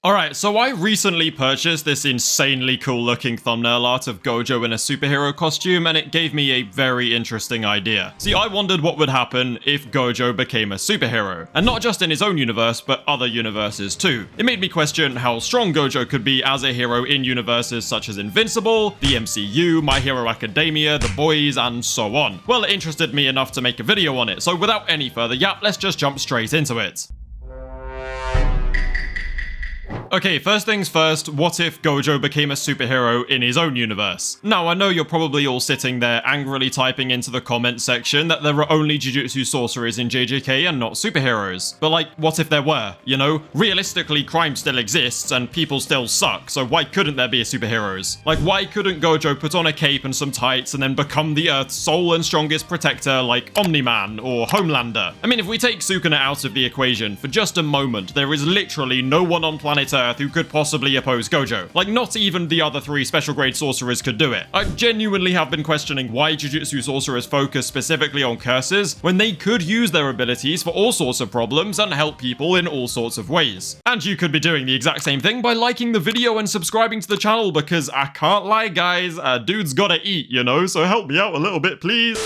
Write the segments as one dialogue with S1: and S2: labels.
S1: Alright, so I recently purchased this insanely cool looking thumbnail art of Gojo in a superhero costume, and it gave me a very interesting idea. See, I wondered what would happen if Gojo became a superhero, and not just in his own universe, but other universes too. It made me question how strong Gojo could be as a hero in universes such as Invincible, the MCU, My Hero Academia, The Boys, and so on. Well, it interested me enough to make a video on it, so without any further yap, let's just jump straight into it. Okay, first things first, what if Gojo became a superhero in his own universe? Now, I know you're probably all sitting there angrily typing into the comment section that there are only Jujutsu sorcerers in JJK and not superheroes. But like, what if there were, you know? Realistically, crime still exists and people still suck, so why couldn't there be superheroes? Like, why couldn't Gojo put on a cape and some tights and then become the Earth's sole and strongest protector like Omni-Man or Homelander? I mean, if we take Sukuna out of the equation for just a moment, there is literally no one on planet Earth who could possibly oppose Gojo. Like, not even the other three special grade sorcerers could do it. I genuinely have been questioning why Jujutsu sorcerers focus specifically on curses when they could use their abilities for all sorts of problems and help people in all sorts of ways. And you could be doing the exact same thing by liking the video and subscribing to the channel, because I can't lie guys, a dude's gotta eat, you know, so help me out a little bit please.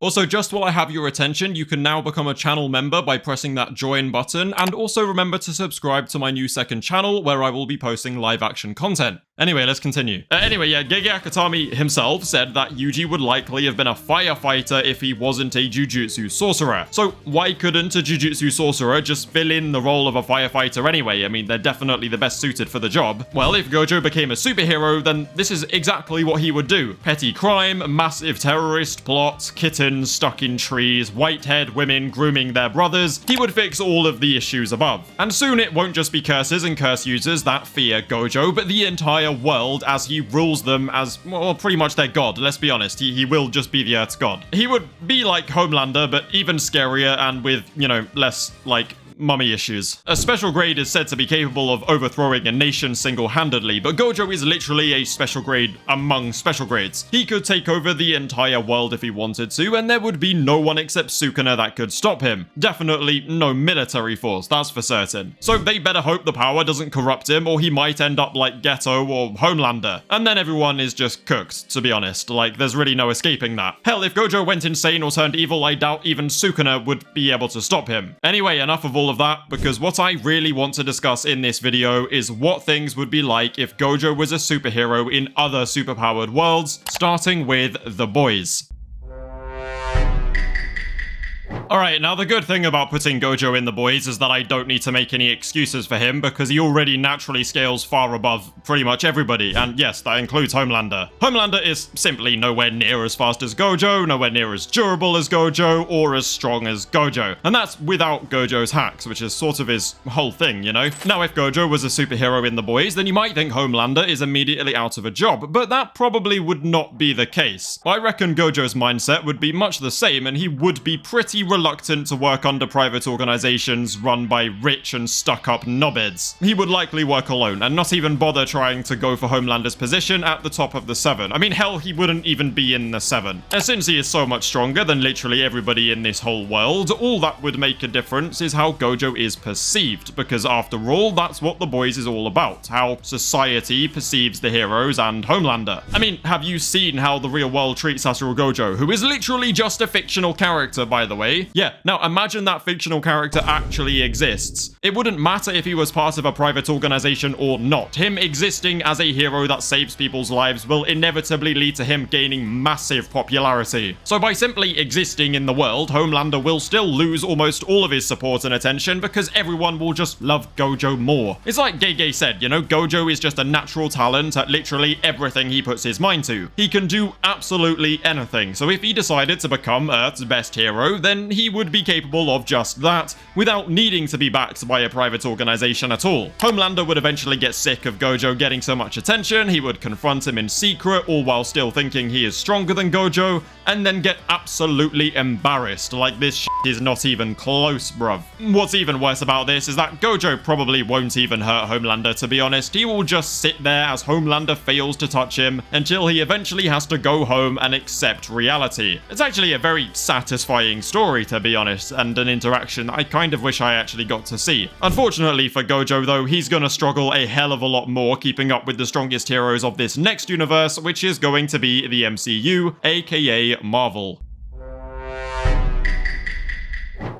S1: Also, just while I have your attention, you can now become a channel member by pressing that join button, and also remember to subscribe to my new second channel where I will be posting live action content. Anyway, let's continue. Gege Akutami himself said that Yuji would likely have been a firefighter if he wasn't a Jujutsu sorcerer. So why couldn't a Jujutsu sorcerer just fill in the role of a firefighter anyway? I mean, they're definitely the best suited for the job. Well, if Gojo became a superhero, then this is exactly what he would do. Petty crime, massive terrorist plot, kittens stuck in trees, white-haired women grooming their brothers. He would fix all of the issues above. And soon it won't just be curses and curse users that fear Gojo, but the entire world, as he rules them as, well, pretty much their god. Let's be honest, he will just be the Earth's god. He would be like Homelander, but even scarier and with, you know, less, like, mummy issues. A special grade is said to be capable of overthrowing a nation single-handedly, but Gojo is literally a special grade among special grades. He could take over the entire world if he wanted to, and there would be no one except Sukuna that could stop him. Definitely no military force, that's for certain. So they better hope the power doesn't corrupt him, or he might end up like Ghetto or Homelander. And then everyone is just cooked, to be honest. Like, there's really no escaping that. Hell, if Gojo went insane or turned evil, I doubt even Sukuna would be able to stop him. Anyway, enough of all of that, because what I really want to discuss in this video is what things would be like if Gojo was a superhero in other superpowered worlds, starting with The Boys. Alright, now the good thing about putting Gojo in The Boys is that I don't need to make any excuses for him, because he already naturally scales far above pretty much everybody, and yes, that includes Homelander. Homelander is simply nowhere near as fast as Gojo, nowhere near as durable as Gojo, or as strong as Gojo. And that's without Gojo's hacks, which is sort of his whole thing, you know? Now, if Gojo was a superhero in The Boys, then you might think Homelander is immediately out of a job, but that probably would not be the case. I reckon Gojo's mindset would be much the same, and he would be pretty reluctant to work under private organizations run by rich and stuck-up knobheads. He would likely work alone and not even bother trying to go for Homelander's position at the top of the 7. I mean, hell, he wouldn't even be in the 7. And since he is so much stronger than literally everybody in this whole world, all that would make a difference is how Gojo is perceived, because after all, that's what The Boys is all about, how society perceives the heroes and Homelander. I mean, have you seen how the real world treats Satoru Gojo, who is literally just a fictional character, by the way? Yeah, now imagine that fictional character actually exists. It wouldn't matter if he was part of a private organization or not. Him existing as a hero that saves people's lives will inevitably lead to him gaining massive popularity. So by simply existing in the world, Homelander will still lose almost all of his support and attention because everyone will just love Gojo more. It's like Gege said, you know, Gojo is just a natural talent at literally everything he puts his mind to. He can do absolutely anything, so if he decided to become Earth's best hero, then he would be capable of just that, without needing to be backed by a private organization at all. Homelander would eventually get sick of Gojo getting so much attention, he would confront him in secret, all while still thinking he is stronger than Gojo, and then get absolutely embarrassed. Like, this shit is not even close, bruv. What's even worse about this is that Gojo probably won't even hurt Homelander, to be honest. He will just sit there as Homelander fails to touch him until he eventually has to go home and accept reality. It's actually a very satisfying story, to be honest, and an interaction I kind of wish I actually got to see. Unfortunately for Gojo, though, he's gonna struggle a hell of a lot more keeping up with the strongest heroes of this next universe, which is going to be the MCU, aka Marvel.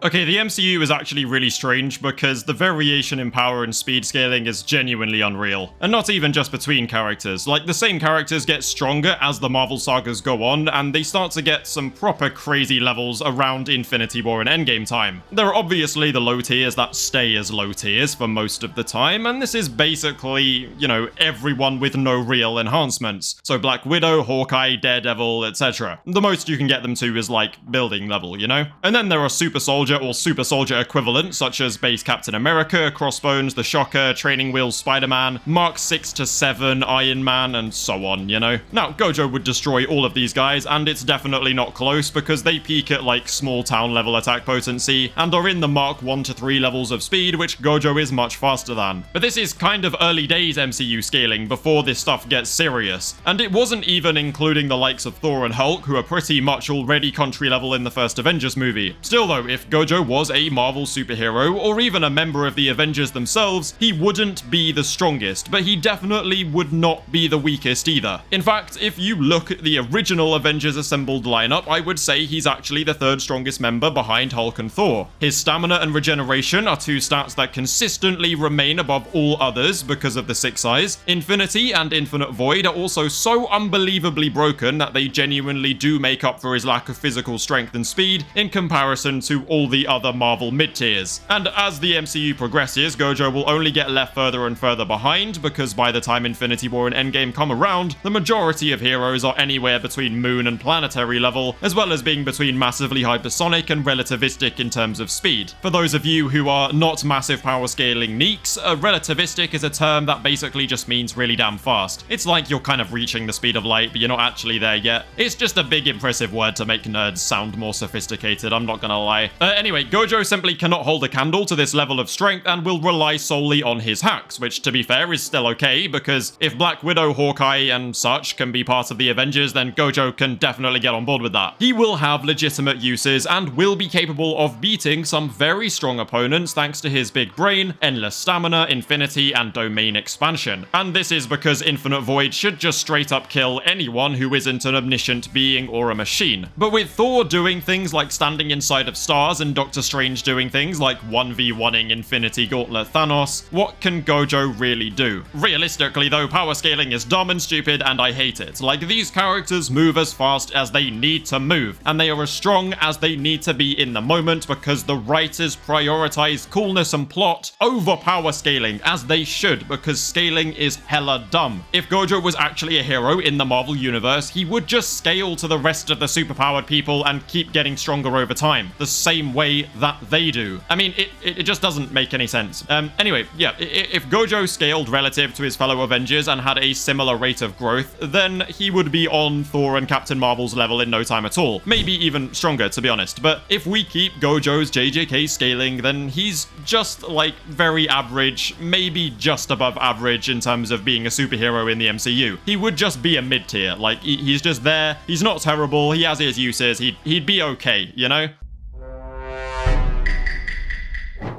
S1: Okay, the MCU is actually really strange because the variation in power and speed scaling is genuinely unreal. And not even just between characters. Like, the same characters get stronger as the Marvel sagas go on, and they start to get some proper crazy levels around Infinity War and Endgame time. There are obviously the low tiers that stay as low tiers for most of the time, and this is basically, you know, everyone with no real enhancements. So Black Widow, Hawkeye, Daredevil, etc. The most you can get them to is like building level, you know? And then there are Super Soldier or Super Soldier equivalents such as Base Captain America, Crossbones, the Shocker, Training Wheels Spider-Man, Mark 6 to 7 Iron Man, and so on, you know? Now, Gojo would destroy all of these guys, and it's definitely not close because they peak at like small town level attack potency and are in the Mark 1 to 3 levels of speed, which Gojo is much faster than. But this is kind of early days MCU scaling before this stuff gets serious, and it wasn't even including the likes of Thor and Hulk, who are pretty much already country level in the first Avengers movie. Still though, if Gojo was a Marvel superhero, or even a member of the Avengers themselves, he wouldn't be the strongest, but he definitely would not be the weakest either. In fact, if you look at the original Avengers assembled lineup, I would say he's actually the third strongest member behind Hulk and Thor. His stamina and regeneration are two stats that consistently remain above all others because of the 6 eyes. Infinity and Infinite Void are also so unbelievably broken that they genuinely do make up for his lack of physical strength and speed in comparison to all the other Marvel mid-tiers. And as the MCU progresses, Gojo will only get left further and further behind because by the time Infinity War and Endgame come around, the majority of heroes are anywhere between moon and planetary level, as well as being between massively hypersonic and relativistic in terms of speed. For those of you who are not massive power scaling neeks, relativistic is a term that basically just means really damn fast. It's like you're kind of reaching the speed of light, but you're not actually there yet. It's just a big impressive word to make nerds sound more sophisticated, I'm not gonna lie. Anyway, Gojo simply cannot hold a candle to this level of strength and will rely solely on his hacks, which to be fair is still okay, because if Black Widow, Hawkeye and such can be part of the Avengers, then Gojo can definitely get on board with that. He will have legitimate uses and will be capable of beating some very strong opponents thanks to his big brain, endless stamina, infinity and domain expansion. And this is because Infinite Void should just straight up kill anyone who isn't an omniscient being or a machine. But with Thor doing things like standing inside of stars and Doctor Strange doing things like 1v1ing Infinity Gauntlet Thanos, what can Gojo really do? Realistically though, power scaling is dumb and stupid and I hate it. Like, these characters move as fast as they need to move, and they are as strong as they need to be in the moment because the writers prioritize coolness and plot over power scaling, as they should, because scaling is hella dumb. If Gojo was actually a hero in the Marvel universe, he would just scale to the rest of the superpowered people and keep getting stronger over time, the same way that they do. I mean, it just doesn't make any sense. Anyway, yeah, if Gojo scaled relative to his fellow Avengers and had a similar rate of growth, then he would be on Thor and Captain Marvel's level in no time at all. Maybe even stronger, to be honest. But if we keep Gojo's JJK scaling, then he's just like very average, maybe just above average in terms of being a superhero in the MCU. He would just be a mid-tier. Like, he's just there. He's not terrible. He has his uses. He'd be okay, you know?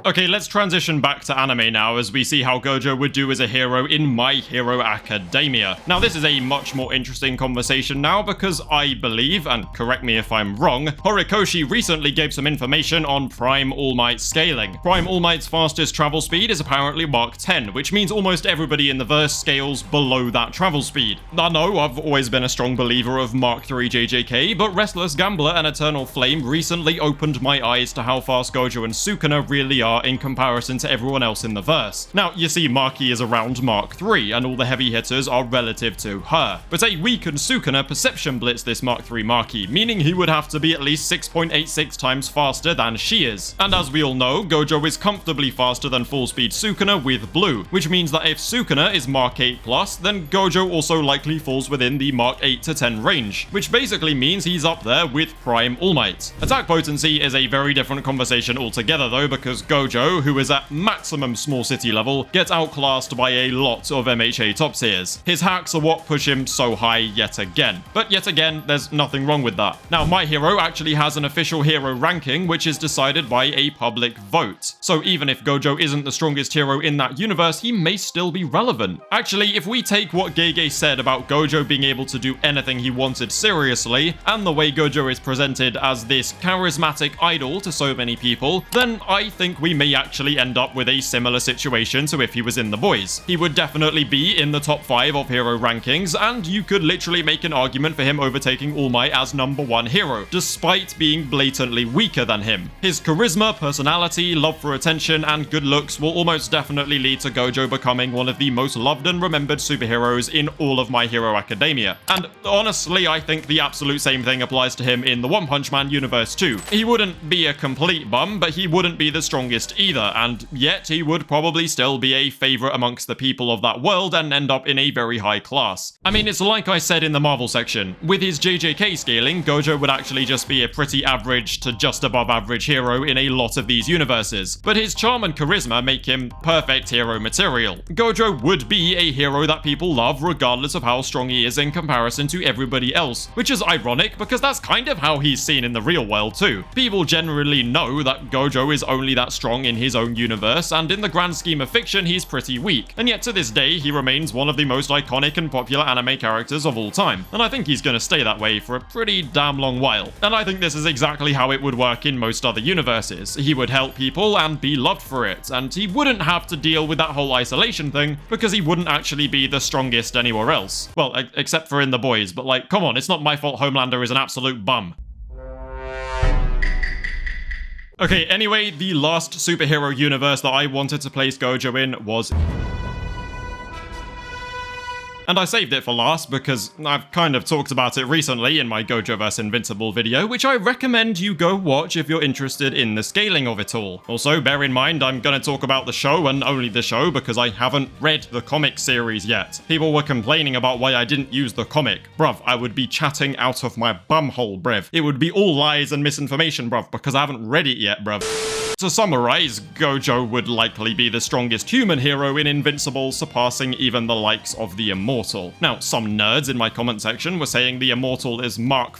S1: Okay, let's transition back to anime now as we see how Gojo would do as a hero in My Hero Academia. Now, this is a much more interesting conversation now because I believe, and correct me if I'm wrong, Horikoshi recently gave some information on Prime All Might scaling. Prime All Might's fastest travel speed is apparently Mark 10, which means almost everybody in the verse scales below that travel speed. I know I've always been a strong believer of Mark 3 JJK, but Restless Gambler and Eternal Flame recently opened my eyes to how fast Gojo and Sukuna really are are in comparison to everyone else in the verse. Now, you see, Maki is around Mark 3, and all the heavy hitters are relative to her. But a weakened Sukuna perception blitz this Mark 3 Maki, meaning he would have to be at least 6.86 times faster than she is. And as we all know, Gojo is comfortably faster than full speed Sukuna with blue, which means that if Sukuna is Mark 8 plus, then Gojo also likely falls within the Mark 8 to 10 range, which basically means he's up there with Prime All Might. Attack potency is a very different conversation altogether though, because Gojo, who is at maximum small city level, gets outclassed by a lot of MHA top tiers. His hacks are what push him so high yet again. But yet again, there's nothing wrong with that. Now, my hero actually has an official hero ranking, which is decided by a public vote. So even if Gojo isn't the strongest hero in that universe, he may still be relevant. Actually, if we take what Gege said about Gojo being able to do anything he wanted seriously, and the way Gojo is presented as this charismatic idol to so many people, then I think we may actually end up with a similar situation to if he was in The Boys. He would definitely be in the top 5 of hero rankings, and you could literally make an argument for him overtaking All Might as #1 hero, despite being blatantly weaker than him. His charisma, personality, love for attention, and good looks will almost definitely lead to Gojo becoming one of the most loved and remembered superheroes in all of My Hero Academia. And honestly, I think the absolute same thing applies to him in the One Punch Man universe too. He wouldn't be a complete bum, but he wouldn't be the strongest either, and yet he would probably still be a favorite amongst the people of that world and end up in a very high class. I mean, it's like I said in the Marvel section, with his JJK scaling, Gojo would actually just be a pretty average to just above average hero in a lot of these universes, but his charm and charisma make him perfect hero material. Gojo would be a hero that people love regardless of how strong he is in comparison to everybody else, which is ironic because that's kind of how he's seen in the real world too. People generally know that Gojo is only that strong in his own universe, and in the grand scheme of fiction he's pretty weak, and yet to this day he remains one of the most iconic and popular anime characters of all time, and I think he's gonna stay that way for a pretty damn long while. And I think this is exactly how it would work in most other universes. He would help people and be loved for it, and he wouldn't have to deal with that whole isolation thing because he wouldn't actually be the strongest anywhere else. Well, except for in The Boys, but like, come on, it's not my fault Homelander is an absolute bum. Okay, anyway, the last superhero universe that I wanted to place Gojo in was... And I saved it for last because I've kind of talked about it recently in my Gojo vs Invincible video, which I recommend you go watch if you're interested in the scaling of it all. Also, bear in mind I'm gonna talk about the show and only the show because I haven't read the comic series yet. People were complaining about why I didn't use the comic. Bruv, I would be chatting out of my bumhole, bruv. It would be all lies and misinformation, bruv, because I haven't read it yet, bruv. To summarize, Gojo would likely be the strongest human hero in Invincible, surpassing even the likes of the Immortal. Now, some nerds in my comment section were saying the Immortal is Mark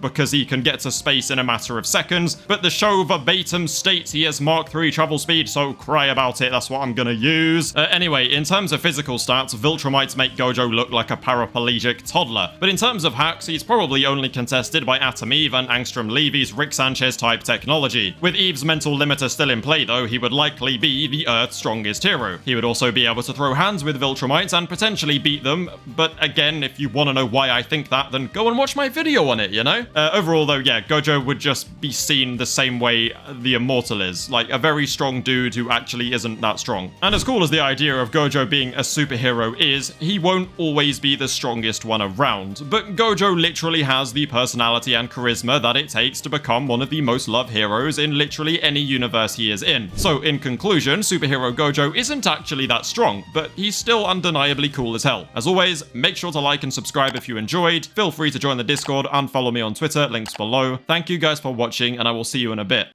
S1: because he can get to space in a matter of seconds, but the show verbatim states he has Mark 3 travel speed, so cry about it, that's what I'm gonna use. Anyway, in terms of physical stats, Viltrumites make Gojo look like a paraplegic toddler, but in terms of hacks, he's probably only contested by Atom Eve and Angstrom Levy's Rick Sanchez type technology. With Eve's mental limiter still in play though, he would likely be the Earth's strongest hero. He would also be able to throw hands with Viltrumites and potentially beat them, but again, if you want to know why I think that, then go and watch my video on it, you know? Overall though, yeah, Gojo would just be seen the same way the Immortal is, like a very strong dude who actually isn't that strong. And as cool as the idea of Gojo being a superhero is, he won't always be the strongest one around, but Gojo literally has the personality and charisma that it takes to become one of the most loved heroes in literally any universe he is in. So in conclusion, superhero Gojo isn't actually that strong, but he's still undeniably cool as hell. As always, make sure to like and subscribe if you enjoyed, feel free to join the Discord and follow me on Twitter, links below. Thank you guys for watching, and I will see you in a bit.